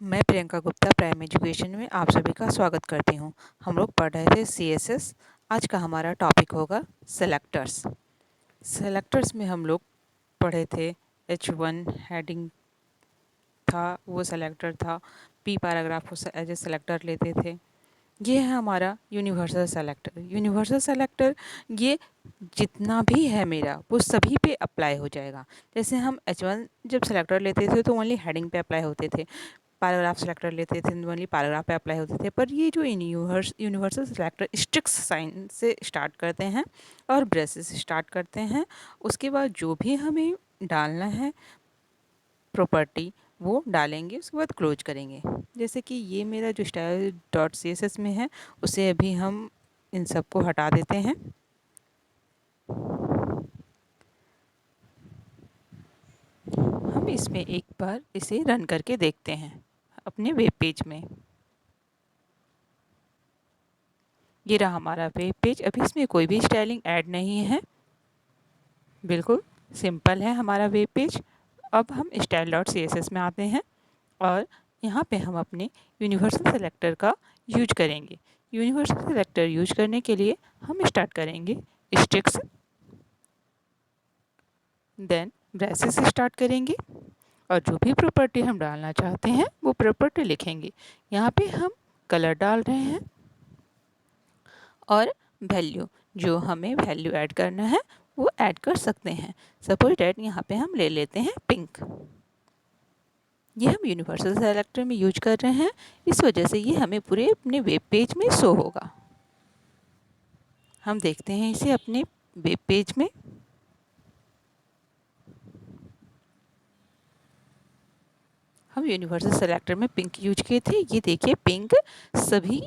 मैं Priyanka Gupta prime education में आप सभी का स्वागत करती हूँ। हम लोग पढ़ रहे थे सीएसएस। आज का हमारा टॉपिक होगा सेलेक्टर्स। सेलेक्टर्स में हम लोग पढ़े थे H1 हेडिंग था, वो सेलेक्टर था। पी पैराग्राफ को एज ए सेलेक्टर लेते थे। ये है हमारा यूनिवर्सल सेलेक्टर। यूनिवर्सल सेलेक्टर ये जितना भी है मेरा वो सभी पे अप्लाई हो जाएगा। जैसे हम H1 जब सेलेक्टर लेते थे तो ओनली हेडिंग पे अप्लाई होते थे, पैराग्राफ सेलेक्टर लेते थे ओनली पैराग्राफ पे अप्लाई होते थे। पर ये जो यूनिवर्सल सेलेक्टर स्ट्रिक्स साइन से स्टार्ट करते हैं और ब्रेसेस से स्टार्ट करते हैं। उसके बाद जो भी हमें डालना है प्रॉपर्टी वो डालेंगे, उसके बाद क्लोज करेंगे। जैसे कि ये मेरा जो style dot C S S में है उसे अभी हम इन सबको हटा देते हैं। हम इसमें एक बार इसे रन करके देखते हैं अपने वेब पेज में। ये रहा हमारा वेब पेज। अभी इसमें कोई भी स्टाइलिंग ऐड नहीं है, बिल्कुल सिंपल है हमारा वेब पेज। अब हम style dot C S S में आते हैं और यहाँ पे हम अपने यूनिवर्सल सेलेक्टर का यूज करेंगे। यूनिवर्सल सेलेक्टर यूज करने के लिए हम स्टार्ट करेंगे स्ट्रिक्स, देन ब्रेसेस से स्टार्ट करेंगे और जो भी प्रॉपर्टी हम डालना चाहते हैं वो प्रॉपर्टी लिखेंगे। यहाँ पे हम कलर डाल रहे हैं और वैल्यू, जो हमें वैल्यू ऐड करना है वो ऐड कर सकते हैं। सपोज डैट यहाँ पे हम ले लेते हैं पिंक। ये हम यूनिवर्सल सेलेक्टर में यूज कर रहे हैं, इस वजह से ये हमें पूरे अपने वेब पेज में शो होगा। हम देखते हैं इसे अपने वेब पेज में। हम यूनिवर्सल सेलेक्टर में पिंक यूज किए थे। ये देखिए पिंक सभी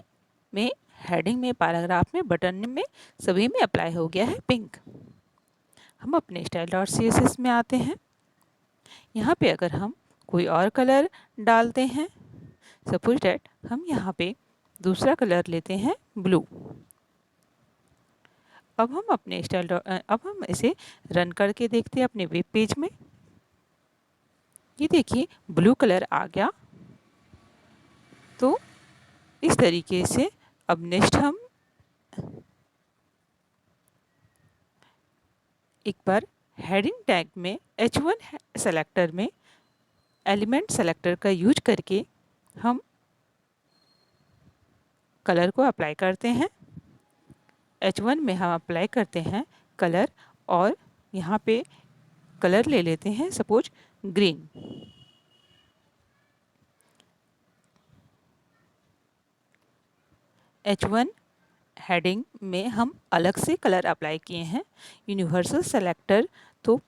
में, हेडिंग में, पैराग्राफ में, बटन में, सभी में अप्लाई हो गया है पिंक। हम अपने style dot C S S में आते हैं। यहाँ पे अगर हम कोई और कलर डालते हैं, सपोज डैट हम यहाँ पे दूसरा कलर लेते हैं ब्लू। अब हम अपने अब हम इसे रन करके देखते हैं अपने वेब पेज में। ये देखिए ब्लू कलर आ गया। तो इस तरीके से अब नेक्स्ट हम एक बार हेडिंग टैग में H1 सेलेक्टर में एलिमेंट सेलेक्टर का यूज करके हम कलर को अप्लाई करते हैं। H1 में हम अप्लाई करते हैं कलर और यहाँ पे कलर ले लेते हैं सपोज ग्रीन। H1 हेडिंग में हम अलग से कलर अप्लाई किए हैं। यूनिवर्सल सेलेक्टर तो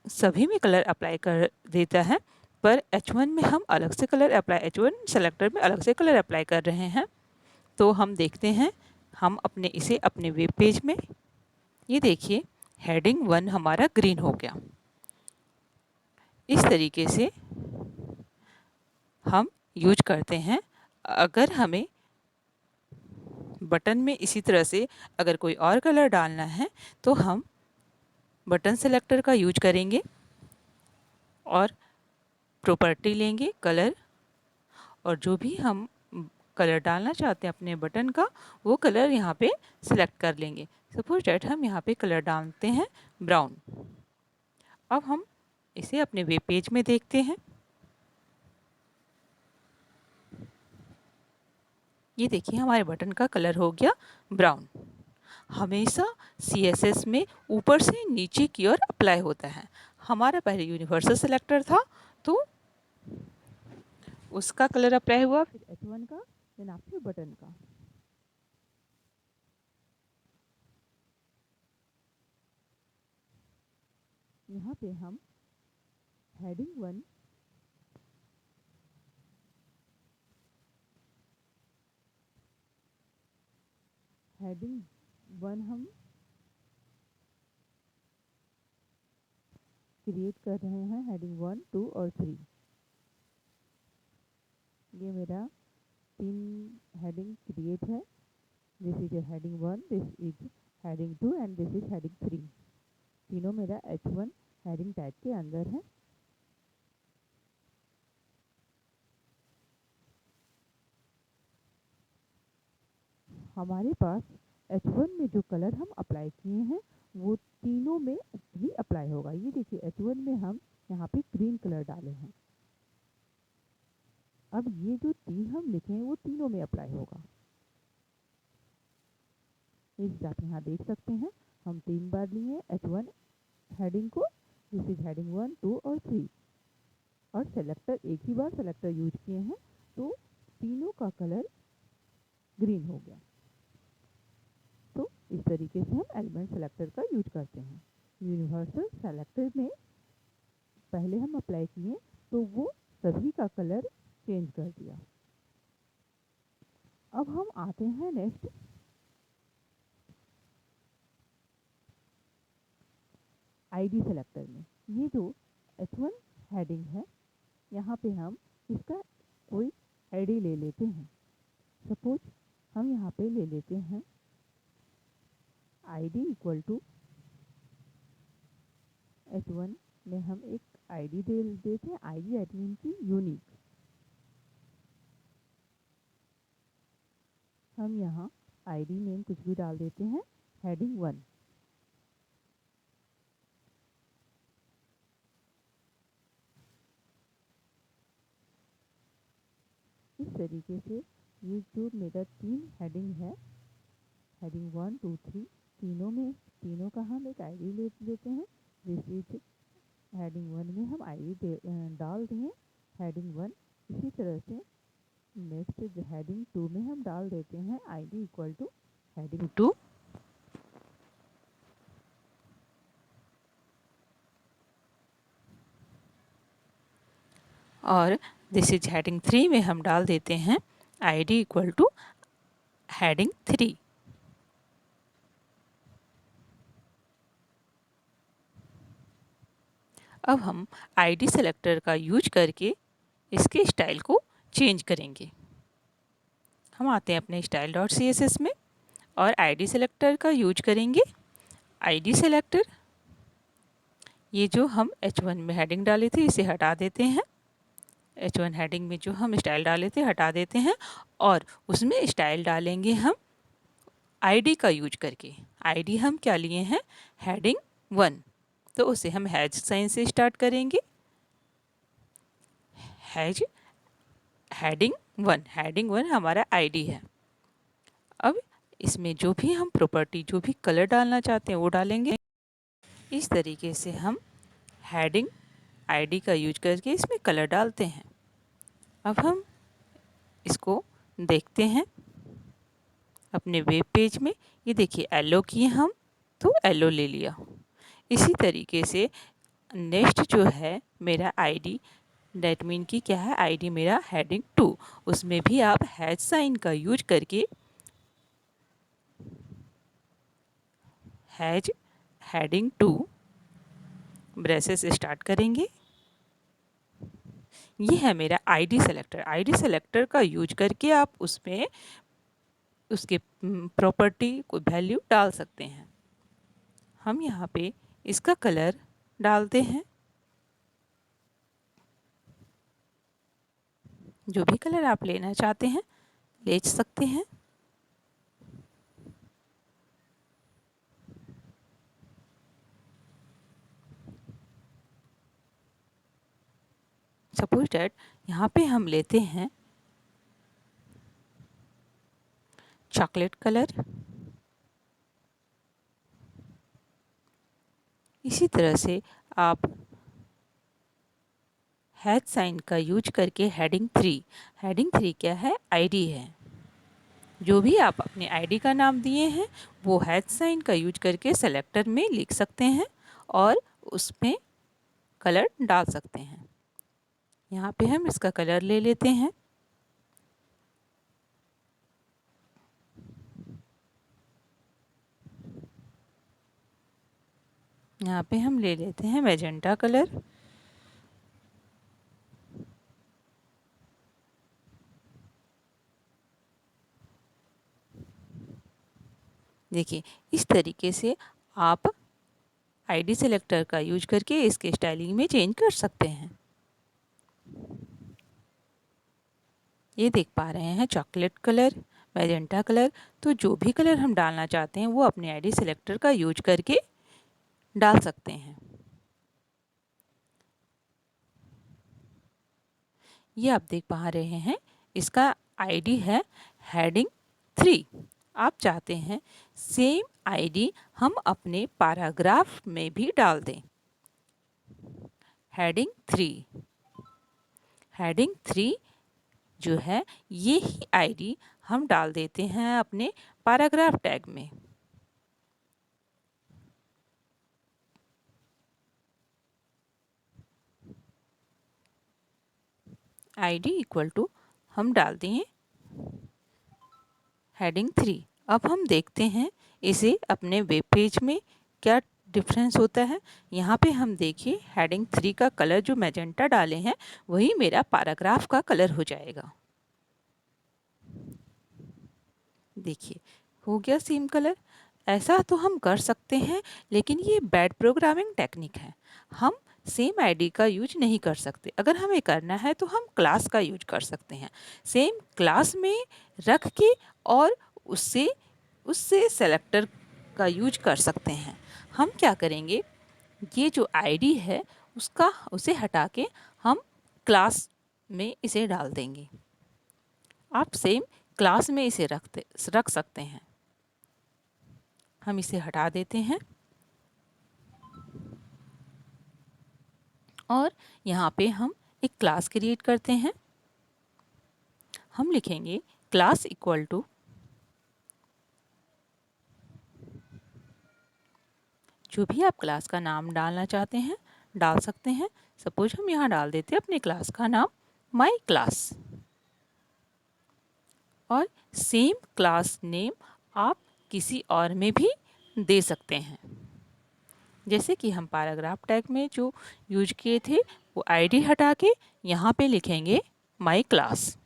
सभी में कलर अप्लाई कर देता है, पर H1 में हम अलग से कलर अप्लाई, H1 सेलेक्टर में अलग से कलर अप्लाई कर रहे हैं। तो हम देखते हैं हम अपने इसे अपने वेब पेज में, ये देखिए हेडिंग 1 हमारा ग्रीन हो गया। इस तरीके से हम यूज करते हैं। अगर हमें बटन में इसी तरह से अगर कोई और कलर डालना है तो हम बटन सेलेक्टर का यूज करेंगे और प्रॉपर्टी लेंगे कलर, और जो भी हम कलर डालना चाहते हैं अपने बटन का वो कलर यहाँ पे सिलेक्ट कर लेंगे। सपोज डैट हम यहाँ पे कलर डालते हैं ब्राउन। अब हम इसे अपने वेब पेज में देखते हैं। ये देखिए हमारे बटन का कलर हो गया ब्राउन। हमेशा CSS में ऊपर से नीचे की ओर अप्लाई होता है। हमारा पहले यूनिवर्सल सेलेक्टर था तो उसका कलर अप्लाई हुआ, फिर H1 का, देन आफ्टर बटन का। यहाँ पे हम हेडिंग 1 हम क्रिएट कर रहे हैं। हेडिंग 1, 2 और 3, ये मेरा 3 हेडिंग क्रिएट है। This is heading 1, this is heading 2 and this is heading 3। तीनों मेरा H1 हेडिंग टैग के अंदर है। हमारे पास H1 में जो कलर हम अप्लाई किए हैं वो तीनों में ही अप्लाई होगा। ये देखिए H1 में हम यहाँ पे ग्रीन कलर डाले हैं। अब ये जो 3 हम लिखे हैं वो तीनों में अप्लाई होगा। इस आप यहाँ देख सकते हैं हम 3 बार लिए H1 हेडिंग को। दिस इज हेडिंग 1, 2 और 3, और सेलेक्टर एक ही बार सेलेक्टर यूज किए हैं तो तीनों का कलर ग्रीन हो गया। तो इस तरीके से हम एलिमेंट सेलेक्टर का यूज करते हैं। यूनिवर्सल सेलेक्टर में पहले हम अप्लाई किए तो वो सभी का कलर चेंज कर दिया। अब हम आते हैं नेक्स्ट आईडी सेलेक्टर में। ये जो H1 हेडिंग है यहाँ पे हम इसका कोई आईडी ले लेते हैं। सपोज हम यहाँ पे ले लेते हैं आईडी इक्वल टू H1 में हम एक आईडी दे देते हैं। आईडी दैट मीन की यूनिक। हम यहाँ आईडी नेम कुछ भी डाल देते हैं हेडिंग 1। इस तरीके से ये जो मेरा 3 हेडिंग है, हेडिंग 1, 2, 3, तीनों का हम एक आईडी ले लेते हैं। दिस इज हेडिंग 1 में हम आईडी डाल दें हेडिंग 1। इसी तरह से नेक्स्ट हेडिंग 2 में हम डाल देते हैं आईडी इक्वल टू हेडिंग 2। और दिस इज हेडिंग 3 में हम डाल देते हैं आईडी इक्वल टू हेडिंग 3। अब हम आईडी सेलेक्टर का यूज करके इसके स्टाइल को चेंज करेंगे। हम आते हैं अपने style.css में और आईडी सेलेक्टर का यूज करेंगे। आईडी सेलेक्टर, ये जो हम H1 में हेडिंग डाले थे इसे हटा देते हैं। H1 हेडिंग में जो हम स्टाइल डाले थे हटा देते हैं और उसमें स्टाइल डालेंगे हम आईडी का यूज करके। आईडी हम क्या लिए हैं, हेडिंग 1, तो उसे हम हैज साइन से स्टार्ट करेंगे। हैज हेडिंग 1 हमारा आईडी है। अब इसमें जो भी हम प्रॉपर्टी, जो भी कलर डालना चाहते हैं वो डालेंगे। इस तरीके से हम हेडिंग आईडी का यूज करके इसमें कलर डालते हैं। अब हम इसको देखते हैं अपने वेब पेज में। ये देखिए येलो किए हम तो येलो ले लिया। इसी तरीके से नेक्स्ट जो है मेरा आईडी, दैट मीन की क्या है, आईडी मेरा हेडिंग 2, उसमें भी आप हैज साइन का यूज करके हैज हेडिंग 2 ब्रेसेस स्टार्ट करेंगे। ये है मेरा आईडी सेलेक्टर। आईडी सेलेक्टर का यूज करके आप उसमें उसके प्रॉपर्टी को वैल्यू डाल सकते हैं। हम यहाँ पे इसका कलर डालते हैं। जो भी कलर आप लेना चाहते हैं ले सकते हैं। सपोज डैट यहाँ पे हम लेते हैं चॉकलेट कलर। इसी तरह से आप हैज साइन का यूज करके हेडिंग 3 क्या है, आईडी है। जो भी आप अपने आईडी का नाम दिए हैं वो हैज साइन का यूज करके सेलेक्टर में लिख सकते हैं और उसमें कलर डाल सकते हैं। यहाँ पे हम इसका कलर ले लेते हैं। यहाँ पे हम ले लेते हैं मैजेंटा कलर। देखिए इस तरीके से आप आईडी सेलेक्टर का यूज करके इसके स्टाइलिंग में चेंज कर सकते हैं। ये देख पा रहे हैं चॉकलेट कलर मैजेंटा कलर। तो जो भी कलर हम डालना चाहते हैं वो अपने आईडी सिलेक्टर का यूज करके डाल सकते हैं। ये आप देख पा रहे हैं, इसका आईडी है हेडिंग 3। आप चाहते हैं सेम आईडी हम अपने पैराग्राफ में भी डाल दें। हेडिंग 3, हेडिंग 3 जो है ये ही आईडी हम डाल देते हैं अपने पैराग्राफ टैग में। आईडी इक्वल टू हम डाल दिए हेडिंग 3। अब हम देखते हैं इसे अपने वेब पेज में क्या डिफरेंस होता है। यहाँ पे हम देखिए हेडिंग 3 का कलर जो मैजेंटा डाले हैं वही मेरा पैराग्राफ का कलर हो जाएगा। देखिए हो गया सेम कलर। ऐसा तो हम कर सकते हैं, लेकिन ये बैड प्रोग्रामिंग टेक्निक है। हम सेम आईडी का यूज नहीं कर सकते। अगर हमें करना है तो हम क्लास का यूज कर सकते हैं। सेम क्लास में रख के और उससे उससे सेलेक्टर का यूज कर सकते हैं। हम क्या करेंगे, ये जो आईडी है उसे हटा के हम क्लास में इसे डाल देंगे। आप सेम क्लास में इसे रख सकते हैं। हम इसे हटा देते हैं और यहाँ पे हम एक क्लास क्रिएट करते हैं। हम लिखेंगे क्लास इक्वल टू जो भी आप क्लास का नाम डालना चाहते हैं डाल सकते हैं। सपोज हम यहाँ डाल देते हैं अपने क्लास का नाम माई क्लास। और सेम क्लास नेम आप किसी और में भी दे सकते हैं। जैसे कि हम पैराग्राफ टैग में जो यूज किए थे वो आईडी हटा के यहाँ पे लिखेंगे माई क्लास।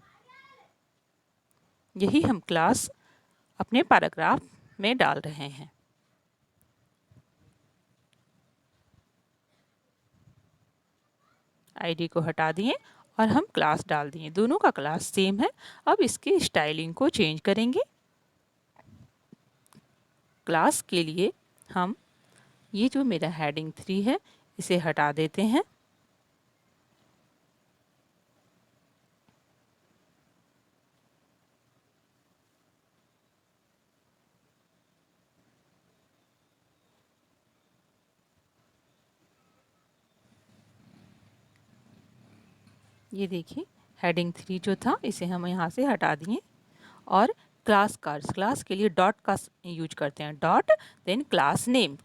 यही हम क्लास अपने पैराग्राफ में डाल रहे हैं। आईडी को हटा दिए और हम क्लास डाल दिए। दोनों का क्लास सेम है। अब इसके स्टाइलिंग को चेंज करेंगे। क्लास के लिए हम ये जो मेरा हेडिंग 3 है इसे हटा देते हैं। ये देखिए हेडिंग 3 जो था इसे हम यहाँ से हटा दिए और क्लास के लिए डॉट का यूज करते हैं। डॉट देन क्लास नेम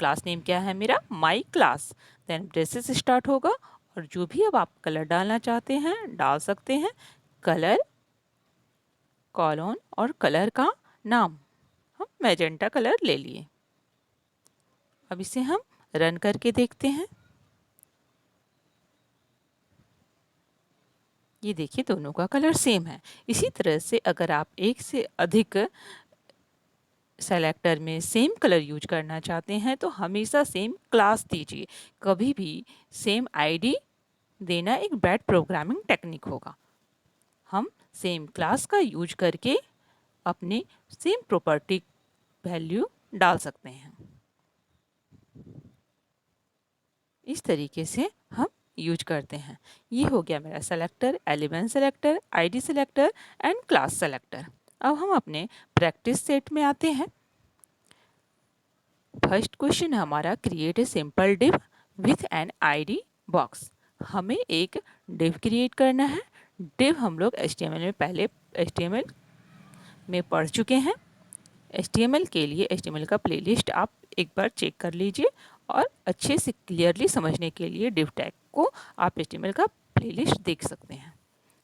क्या है मेरा my class. Then braces start होगा और जो भी अब आप कलर डालना चाहते हैं डाल सकते हैं। कलर कॉलन और कलर का नाम हम मैजेंटा कलर ले लिए। अब इसे हम रन करके देखते हैं। ये देखिए दोनों का कलर सेम है। इसी तरह से अगर आप एक से अधिक सेलेक्टर में सेम कलर यूज करना चाहते हैं तो हमेशा सेम क्लास दीजिए। कभी भी सेम आईडी देना एक बैड प्रोग्रामिंग टेक्निक होगा। हम सेम क्लास का यूज करके अपने सेम प्रॉपर्टी वैल्यू डाल सकते हैं। इस तरीके से हम यूज करते हैं। ये हो गया मेरा selector, element selector, ID selector and class selector. अब हम अपने प्रैक्टिस सेट में आते हैं। फर्स्ट क्वेश्चन हमारा create a simple div with an ID box. हमें एक डिव क्रिएट करना है। डिव हम लोग HTML में पहले HTML में पढ़ चुके हैं। HTML के लिए HTML का प्लेलिस्ट आप एक बार चेक कर लीजिए और अच्छे से क्लियरली समझने के लिए डिव टैग को आप HTML का प्लेलिस्ट देख सकते हैं।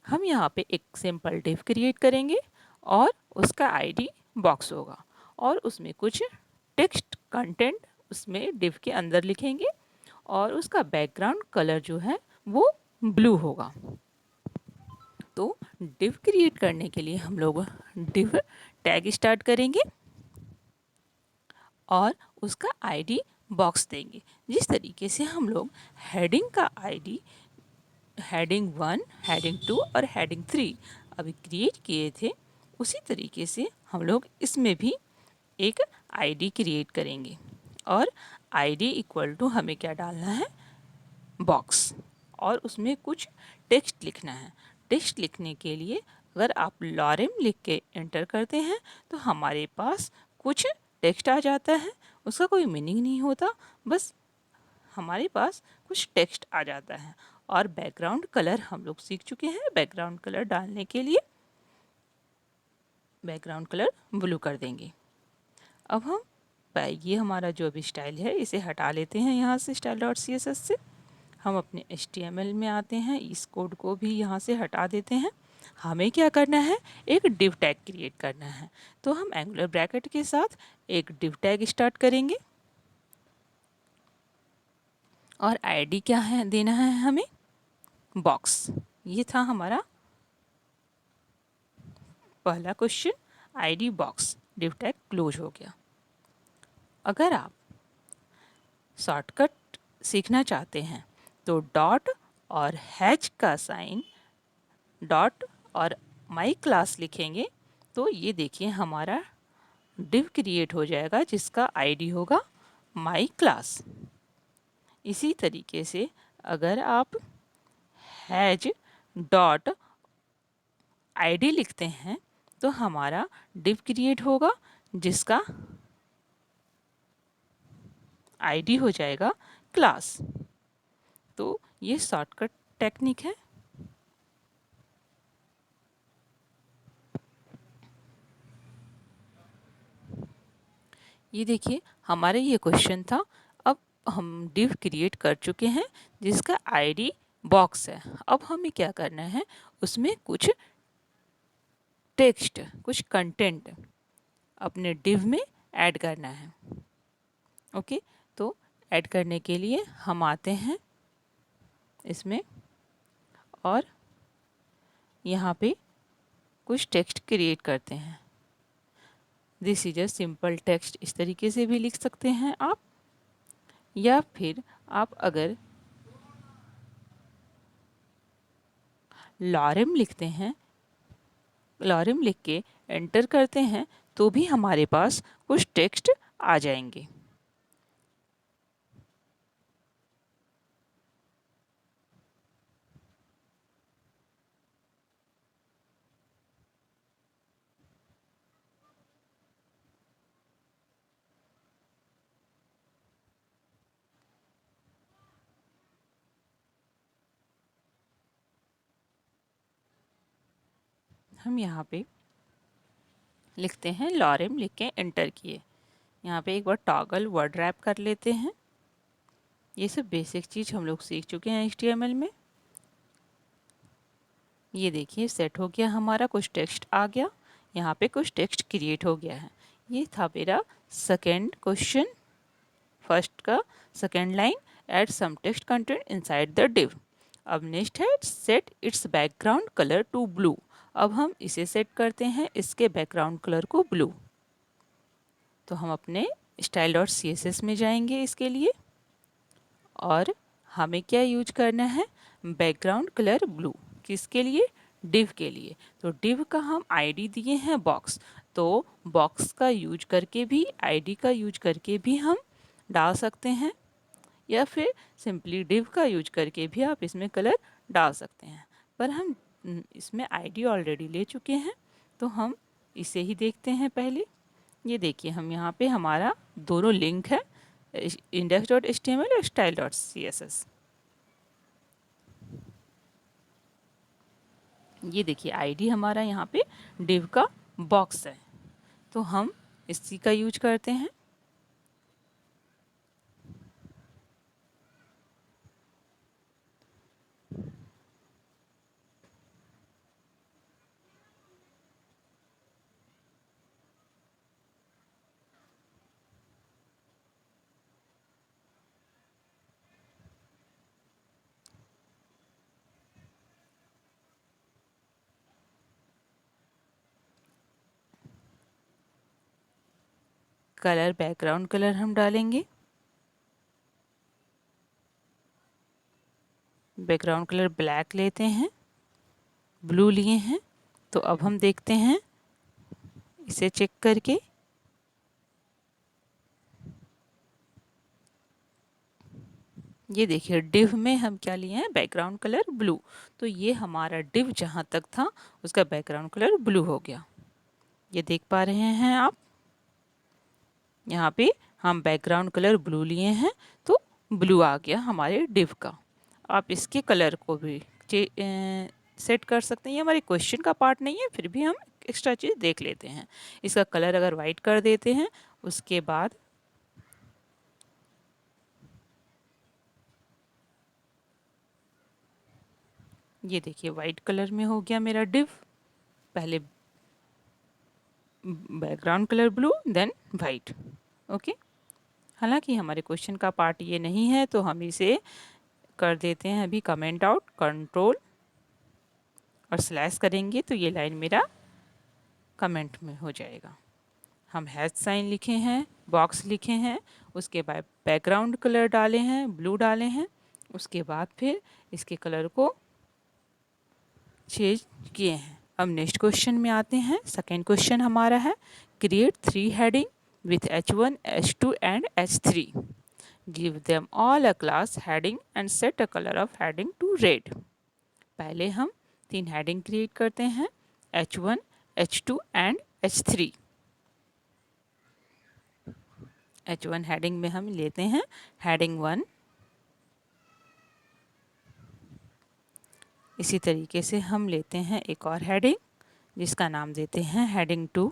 हम यहाँ पे एक सिंपल डिव क्रिएट करेंगे और उसका आईडी बॉक्स होगा और उसमें कुछ टेक्स्ट कंटेंट उसमें डिव के अंदर लिखेंगे और उसका बैकग्राउंड कलर जो है वो ब्लू होगा। तो डिव क्रिएट करने के लिए हम लोग डिव टैग स्टार्ट करेंगे और उसका आईडी बॉक्स देंगे। जिस तरीके से हम लोग हेडिंग का आईडी हेडिंग 1, हेडिंग 2 और हेडिंग 3 अभी क्रिएट किए थे उसी तरीके से हम लोग इसमें भी एक आईडी क्रिएट करेंगे और आईडी इक्वल टू हमें क्या डालना है, बॉक्स, और उसमें कुछ टेक्स्ट लिखना है। टेक्स्ट लिखने के लिए अगर आप लॉरेम लिख के एंटर करते हैं तो हमारे पास कुछ टेक्स्ट आ जाता है, उसका कोई मीनिंग नहीं होता, बस हमारे पास कुछ टेक्स्ट आ जाता है। और बैकग्राउंड कलर हम लोग सीख चुके हैं। बैकग्राउंड कलर डालने के लिए बैकग्राउंड कलर ब्लू कर देंगे। अब हम ये हमारा जो भी स्टाइल है इसे हटा लेते हैं यहाँ से style.css से। हम अपने HTML में आते हैं, इस कोड को भी यहाँ से हटा देते हैं। हमें क्या करना है, एक div टैग क्रिएट करना है। तो हम एंगुलर ब्रैकेट के साथ एक div टैग स्टार्ट करेंगे और आईडी क्या है, देना है हमें बॉक्स। ये था हमारा पहला question, ID box, div tag close हो गया। अगर आप शॉर्टकट सीखना चाहते हैं तो डॉट और हैच का साइन, डॉट और माई क्लास लिखेंगे तो ये देखिए हमारा डिव क्रिएट हो जाएगा जिसका आईडी होगा माई क्लास। इसी तरीके से अगर आप हैज डॉट आईडी लिखते हैं तो हमारा डिव क्रिएट होगा जिसका आईडी हो जाएगा क्लास। तो ये शॉर्टकट टेक्निक है। ये देखिए हमारे ये क्वेश्चन था। अब हम डिव क्रिएट कर चुके हैं जिसका आईडी बॉक्स है। अब हमें क्या करना है, उसमें कुछ टेक्स्ट, कुछ कंटेंट अपने डिव में ऐड करना है। ओके, तो ऐड करने के लिए हम आते हैं इसमें और यहाँ पे कुछ टेक्स्ट क्रिएट करते हैं। This is a simple text, इस तरीके से भी लिख सकते हैं आप, या फिर आप अगर लॉरेम लिखते हैं, लॉरेम लिख के एंटर करते हैं तो भी हमारे पास कुछ टेक्स्ट आ जाएंगे। हम यहाँ पे लिखते हैं लॉरेम, लिख के एंटर किए। यहाँ पे एक बार टॉगल वर्ड रैप कर लेते हैं। ये सब बेसिक चीज़ हम लोग सीख चुके हैं HTML में। ये देखिए सेट हो गया, हमारा कुछ टेक्स्ट आ गया, यहाँ पे कुछ टेक्स्ट क्रिएट हो गया है। ये था मेरा सेकेंड क्वेश्चन, फर्स्ट का second line, add some text content inside the div. अब नेक्स्ट है set its background colour to blue. अब हम इसे सेट करते हैं, इसके बैकग्राउंड कलर को ब्लू। तो हम अपने style.css में जाएंगे इसके लिए और हमें क्या यूज करना है, बैकग्राउंड कलर ब्लू। किसके लिए, डिव के लिए। तो डिव का हम आईडी दिए हैं बॉक्स, तो बॉक्स का यूज करके भी, आईडी का यूज करके भी हम डाल सकते हैं, या फिर सिंपली डिव का यूज करके भी आप इसमें कलर डाल सकते हैं। पर हम इसमें आईडी ऑलरेडी ले चुके हैं तो हम इसे ही देखते हैं पहले। ये देखिए हम यहाँ पे हमारा दोनों लिंक है, index.html और style.css। ये देखिए आईडी हमारा यहाँ पे div का बॉक्स है, तो हम इसी का यूज करते हैं। कलर, बैकग्राउंड कलर हम डालेंगे। बैकग्राउंड कलर ब्लैक लेते हैं, ब्लू लिए हैं। तो अब हम देखते हैं इसे चेक करके ये देखिए डिव में हम क्या लिए हैं, बैकग्राउंड कलर ब्लू। तो ये हमारा डिव जहाँ तक था उसका बैकग्राउंड कलर ब्लू हो गया। ये देख पा रहे हैं आप, यहाँ पे हम बैकग्राउंड कलर ब्लू लिए हैं तो ब्लू आ गया हमारे डिव का। आप इसके कलर को भी सेट कर सकते हैं। ये हमारे क्वेश्चन का पार्ट नहीं है, फिर भी हम एक्स्ट्रा चीज़ देख लेते हैं। इसका कलर अगर वाइट कर देते हैं, उसके बाद ये देखिए वाइट कलर में हो गया मेरा डिव। पहले background colour blue, then white. Okay, हालांकि हमारे क्वेश्चन का पार्ट ये नहीं है तो हम इसे कर देते हैं अभी कमेंट आउट, कंट्रोल और स्लैश करेंगे तो ये लाइन मेरा कमेंट में हो जाएगा। हम हैश साइन लिखे हैं, बॉक्स लिखे हैं, उसके बाद बैकग्राउंड कलर डाले हैं, ब्लू डाले हैं, उसके बाद फिर इसके कलर को चेंज किए हैं। अब नेक्स्ट क्वेश्चन में आते हैं। सेकेंड क्वेश्चन हमारा है create 3 heading with H1, H2 and H3. Give them all a class heading and set a colour of heading to red. पहले हम 3 हेडिंग क्रिएट करते हैं, H1, H2 and H3। H1 heading में हम लेते हैं हेडिंग 1। इसी तरीके से हम लेते हैं एक और हेडिंग जिसका नाम देते हैं हेडिंग 2।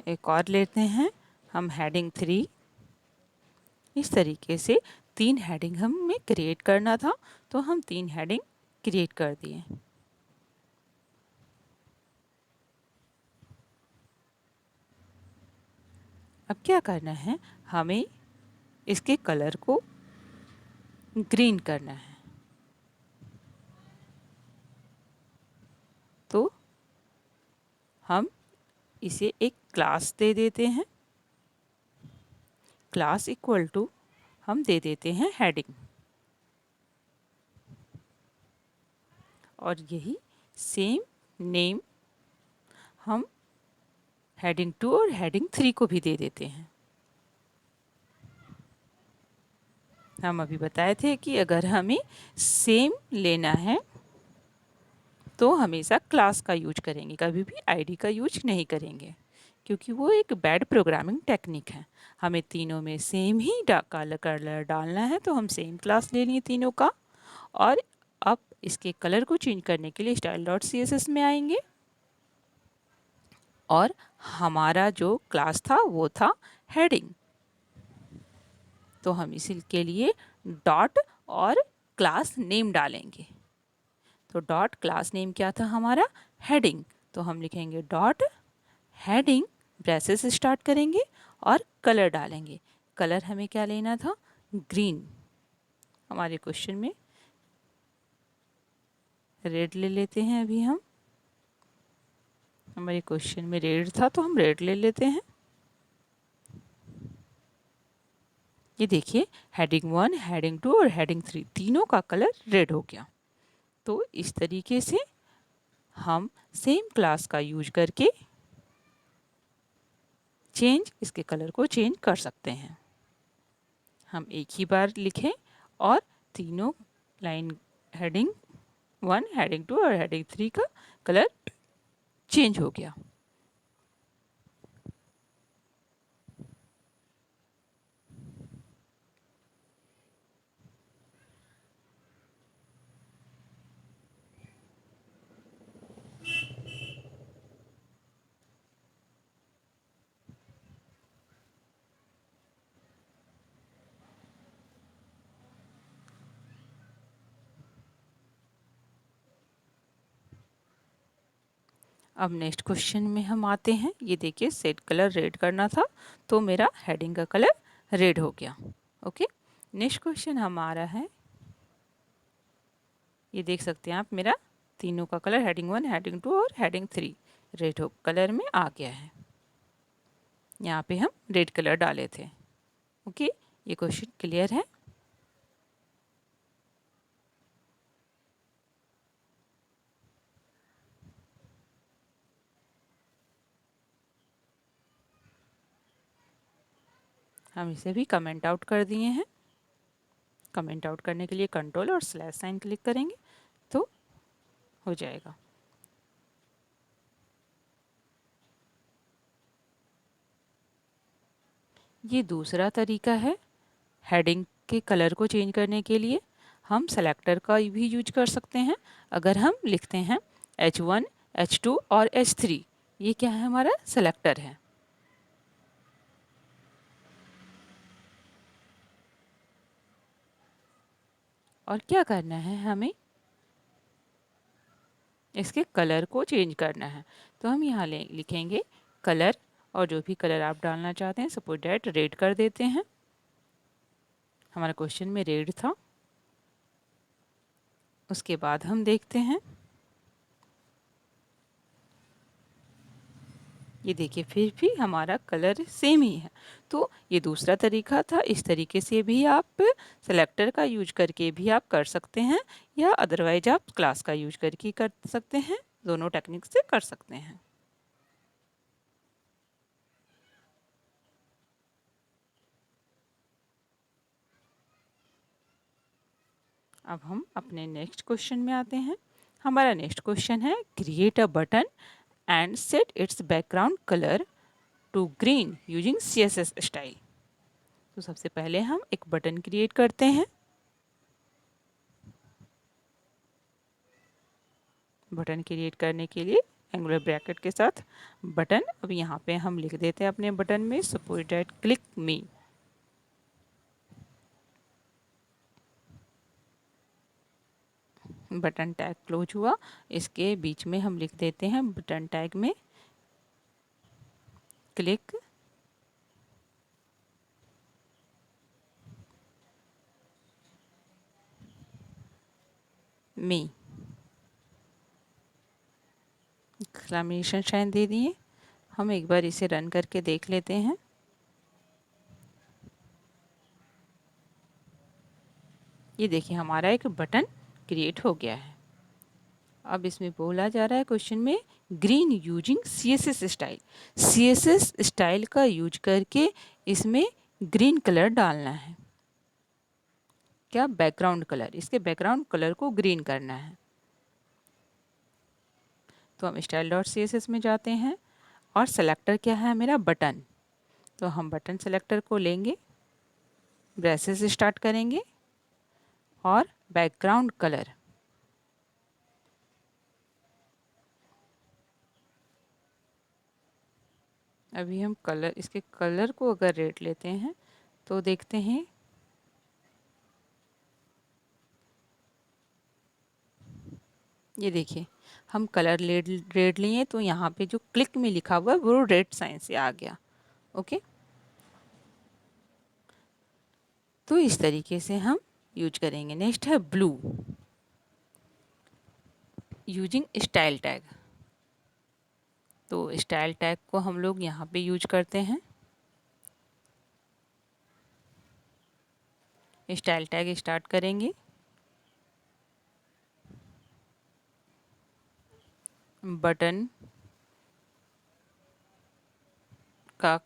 एक और लेते हैं हम हेडिंग 3। इस तरीके से 3 हेडिंग हमें क्रिएट करना था तो हम 3 हेडिंग क्रिएट कर दिए। अब क्या करना है, हमें इसके कलर को ग्रीन करना है। तो हम इसे एक क्लास दे देते हैं, क्लास इक्वल टू हम दे देते हैं हेडिंग, और यही सेम नेम हम हेडिंग 2 और हेडिंग 3 को भी दे देते हैं। हम अभी बताए थे कि अगर हमें सेम लेना है तो हमेशा क्लास का यूज करेंगे, कभी भी आईडी का यूज नहीं करेंगे, क्योंकि वो एक बैड प्रोग्रामिंग टेक्निक है। हमें तीनों में सेम ही कलर डालना है तो हम सेम क्लास ले लिए तीनों का। और अब इसके कलर को चेंज करने के लिए style.css में आएंगे और हमारा जो क्लास था वो था हेडिंग, तो हम इसी के लिए डॉट और क्लास नेम डालेंगे। तो डॉट क्लास नेम क्या था हमारा, हेडिंग। तो हम लिखेंगे डॉट हेडिंग, ब्रेसेस स्टार्ट करेंगे और कलर डालेंगे। कलर हमें क्या लेना था, ग्रीन। हमारे क्वेश्चन में रेड ले लेते हैं अभी हम, हमारे क्वेश्चन में रेड था तो हम रेड ले लेते हैं। ये देखिए हेडिंग 1, हेडिंग 2 और हेडिंग 3 तीनों का कलर रेड हो गया। तो इस तरीके से हम सेम क्लास का यूज करके इसके कलर को चेंज कर सकते हैं। हम एक ही बार लिखें और तीनों लाइन हेडिंग 1, हेडिंग 2 और हेडिंग 3 का कलर चेंज हो गया। अब नेक्स्ट क्वेश्चन में हम आते हैं। ये देखिए सेट कलर रेड करना था तो मेरा हेडिंग का कलर रेड हो गया। ओके, नेक्स्ट क्वेश्चन हमारा है, ये देख सकते हैं आप, मेरा तीनों का कलर हेडिंग 1, हेडिंग 2 और हेडिंग 3 रेड हो कलर में आ गया है। यहाँ पे हम रेड कलर डाले थे। ओके, ये क्वेश्चन क्लियर है। हम इसे भी कमेंट आउट कर दिए हैं। कमेंट आउट करने के लिए कंट्रोल और स्लैश साइन क्लिक करेंगे तो हो जाएगा। ये दूसरा तरीका है। हेडिंग के कलर को चेंज करने के लिए हम सेलेक्टर का भी यूज कर सकते हैं। अगर हम लिखते हैं H1, H2 और H3, ये क्या है, हमारा सेलेक्टर है। और क्या करना है, हमें इसके कलर को चेंज करना है। तो हम यहाँ लिखेंगे कलर, और जो भी कलर आप डालना चाहते हैं, सपोज डैट रेड कर देते हैं। हमारा क्वेश्चन में रेड था। उसके बाद हम देखते हैं, ये देखिए फिर भी हमारा कलर सेम ही है। तो ये दूसरा तरीका था। इस तरीके से भी आप सेलेक्टर का यूज करके भी आप कर सकते हैं, या अदरवाइज आप क्लास का यूज करके कर सकते हैं। दोनों टेक्निक से कर सकते हैं। अब हम अपने नेक्स्ट क्वेश्चन में आते हैं। हमारा नेक्स्ट क्वेश्चन है create a button and set its background colour to green using CSS style. तो सबसे पहले हम एक बटन क्रिएट करते हैं। बटन क्रिएट करने के लिए एंगुलर ब्रैकेट के साथ बटन, अब यहाँ पे हम लिख देते हैं अपने बटन में suppose that click me. Button tag close हुआ। इसके बीच में हम लिख देते हैं बटन टैग में क्लिक मी। एक्सक्लेमेशन साइन दे दिए। हम एक बार इसे रन करके देख लेते हैं। ये देखिए हमारा एक बटन क्रिएट हो गया है। अब इसमें बोला जा रहा है क्वेश्चन में green using CSS style. CSS style का यूज करके इसमें ग्रीन कलर डालना है। क्या, बैकग्राउंड कलर, इसके बैकग्राउंड कलर को ग्रीन करना है। तो हम style.css में जाते हैं और सेलेक्टर क्या है मेरा, बटन। तो हम बटन सेलेक्टर को लेंगे, ब्रेसेस स्टार्ट करेंगे और बैकग्राउंड कलर, अभी हम कलर, इसके कलर को अगर रेट लेते हैं तो देखते हैं ये देखिए हम कलर रेड लिए तो यहाँ पे जो क्लिक में लिखा हुआ है वो रेड साइन से आ गया। ओके, तो इस तरीके से हम यूज करेंगे। नेक्स्ट है ब्लू यूजिंग स्टाइल टैग। तो स्टाइल टैग को हम लोग यहाँ पे यूज करते हैं। स्टाइल टैग स्टार्ट करेंगे, बटन का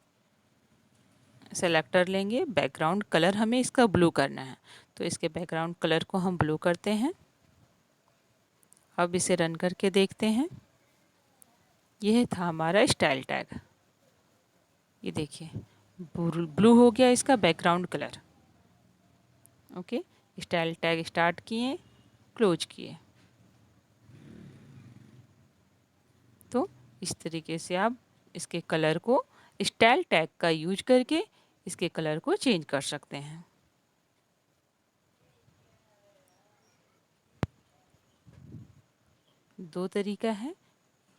सेलेक्टर लेंगे, बैकग्राउंड कलर हमें इसका ब्लू करना है तो इसके बैकग्राउंड कलर को हम ब्लू करते हैं। अब इसे रन करके देखते हैं। यह था हमारा स्टाइल टैग। ये देखिए ब्लू हो गया इसका background colour. Okay, style tag start किए, क्लोज किए। तो इस तरीके से आप इसके कलर को स्टाइल टैग का यूज करके इसके कलर को चेंज कर सकते हैं। दो तरीका है,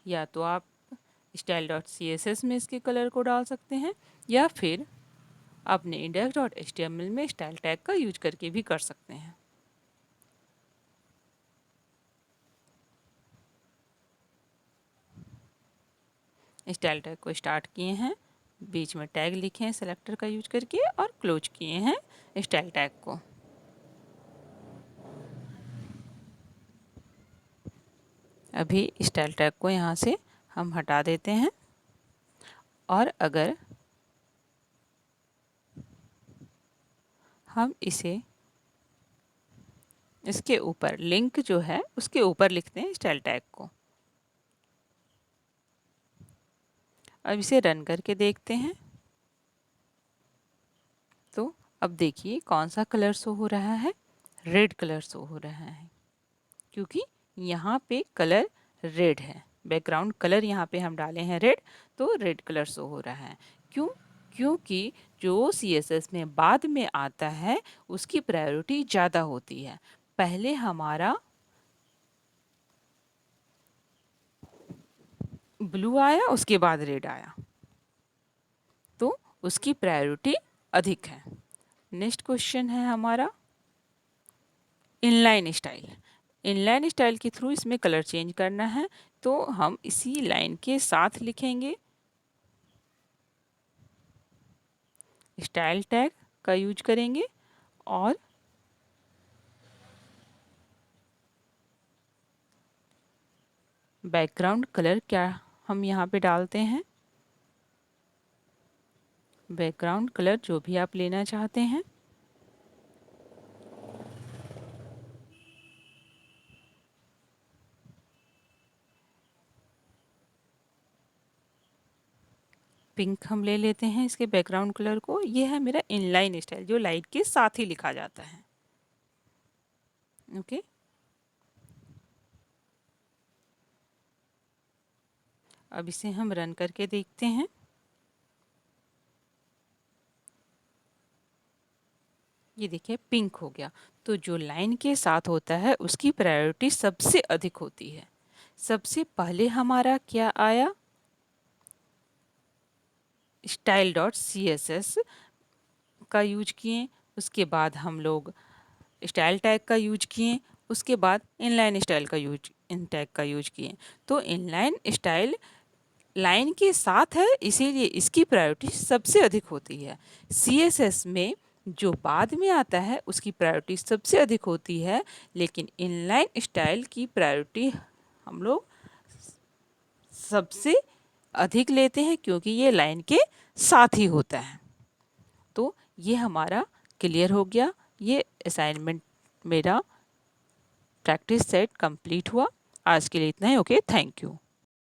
या तो आप style.css में इसके कलर को डाल सकते हैं, या फिर अपने index.html में स्टाइल टैग का यूज करके भी कर सकते हैं। स्टाइल टैग को स्टार्ट किए हैं, बीच में टैग लिखे हैं सेलेक्टर का यूज करके, और क्लोज किए हैं स्टाइल टैग को। अभी स्टाइल टैग को यहाँ से हम हटा देते हैं। और अगर हम इसके ऊपर लिंक जो है उसके ऊपर लिखते हैं स्टाइल टैग को। अब इसे रन करके देखते हैं। तो अब देखिए कौन सा कलर शो हो रहा है, रेड कलर शो हो रहा है, क्योंकि यहाँ पे कलर रेड है, बैकग्राउंड कलर यहाँ पे हम डाले हैं रेड, तो रेड कलर शो हो रहा है। क्यों? क्योंकि जो CSS में बाद में आता है उसकी प्रायोरिटी ज़्यादा होती है। पहले हमारा ब्लू आया, उसके बाद रेड आया, तो उसकी प्रायोरिटी अधिक है। नेक्स्ट क्वेश्चन है हमारा इनलाइन स्टाइल। इनलाइन स्टाइल के थ्रू इसमें कलर चेंज करना है, तो हम इसी लाइन के साथ लिखेंगे स्टाइल टैग का यूज करेंगे और बैकग्राउंड कलर क्या हम यहाँ पे डालते हैं, बैकग्राउंड कलर जो भी आप लेना चाहते हैं। पिंक हम ले लेते हैं इसके बैकग्राउंड कलर को। ये है मेरा इनलाइन स्टाइल जो लाइट के साथ ही लिखा जाता है। ओके, अब इसे हम रन करके देखते हैं। ये देखिए पिंक हो गया। तो जो लाइन के साथ होता है उसकी प्रायोरिटी सबसे अधिक होती है। सबसे पहले हमारा क्या आया, style.css का यूज किए, उसके बाद हम लोग स्टाइल टैग का यूज किए, उसके बाद इनलाइन स्टाइल का इन टैग का यूज किए। तो इनलाइन स्टाइल लाइन के साथ है, इसीलिए इसकी प्रायोरिटी सबसे अधिक होती है। CSS में जो बाद में आता है उसकी प्रायोरिटी सबसे अधिक होती है, लेकिन इनलाइन स्टाइल की प्रायोरिटी हम लोग सबसे अधिक लेते हैं क्योंकि ये लाइन के साथ ही होता है। तो ये हमारा क्लियर हो गया। ये असाइनमेंट मेरा प्रैक्टिस सेट कंप्लीट हुआ। आज के लिए इतना ही। Okay, thank you.